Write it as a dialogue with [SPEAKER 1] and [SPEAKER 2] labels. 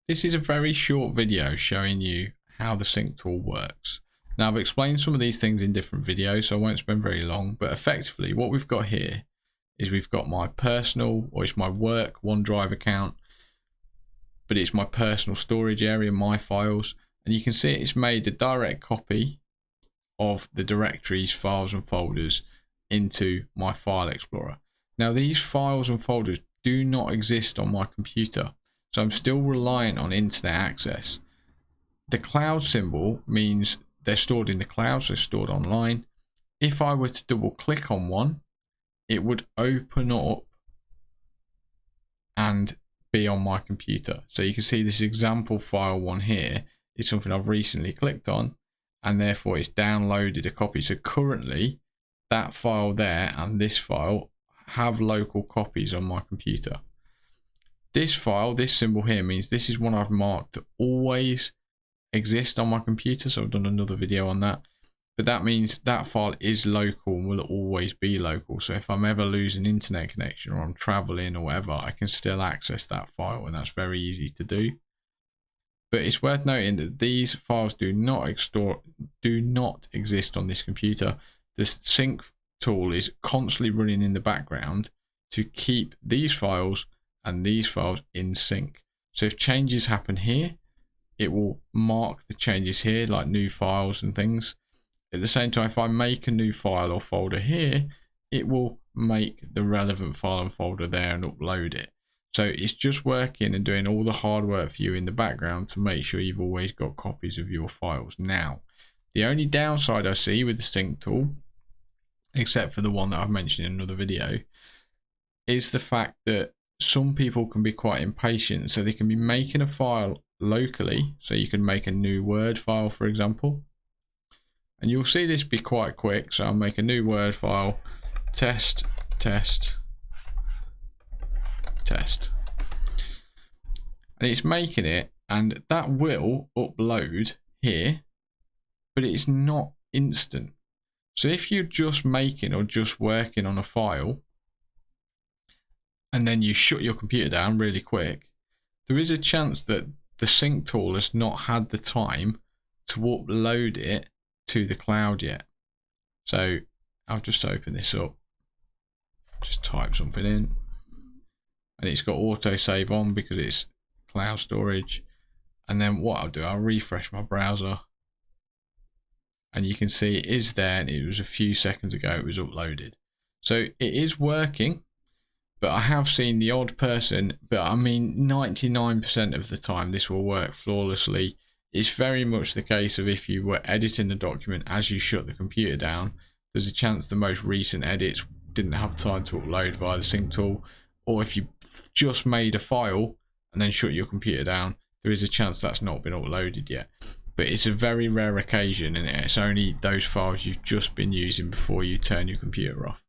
[SPEAKER 1] This is a very short video showing you how the sync tool works. Now, I've explained some of these things in different videos, so I won't spend very long, but effectively what we've got here is we've got my personal, or it's my work OneDrive account, but it's my personal storage area, my files, and you can see it's made a direct copy of the directories, files and folders into my file explorer. Now, these files and folders do not exist on my computer, so I'm still reliant on internet access. The cloud symbol means they're stored in the cloud, so stored online. If I were to double click on one, it would open up and be on my computer. So you can see this example file one here is something I've recently clicked on, and therefore it's downloaded a copy. So currently that file there and this file have local copies on my computer. This file, this symbol here, means this is one I've marked to always exist on my computer, so I've done another video on that. But that means that file is local and will always be local. So if I'm ever losing internet connection or I'm traveling or whatever, I can still access that file, and that's very easy to do. But it's worth noting that these files do not exist on this computer. The sync tool is constantly running in the background to keep these files and these files in sync. So if changes happen here, it will mark the changes here, like new files and things. At the same time, if I make a new file or folder here, it will make the relevant file and folder there and upload it. So it's just working and doing all the hard work for you in the background to make sure you've always got copies of your files. Now, the only downside I see with the sync tool, except for the one that I've mentioned in another video, is the fact that some people can be quite impatient. So they can be making a file locally, so you can make a new Word file, for example, and you'll see this be quite quick. So I'll make a new Word file, test, and it's making it, and that will upload here, but it's not instant. So if you're just making or just working on a file and then you shut your computer down really quick, there is a chance that the sync tool has not had the time to upload it to the cloud yet. So I'll just open this up, just type something in, and it's got autosave on because it's cloud storage. And then what I'll do, I'll refresh my browser, and you can see it is there, and it was a few seconds ago it was uploaded. So it is working, but I have seen the odd person, but I mean 99% of the time this will work flawlessly. It's very much the case of if you were editing a document as you shut the computer down, there's a chance the most recent edits didn't have time to upload via the sync tool, or if you just made a file and then shut your computer down, there is a chance that's not been uploaded yet. But it's a very rare occasion, and it's only those files you've just been using before you turn your computer off.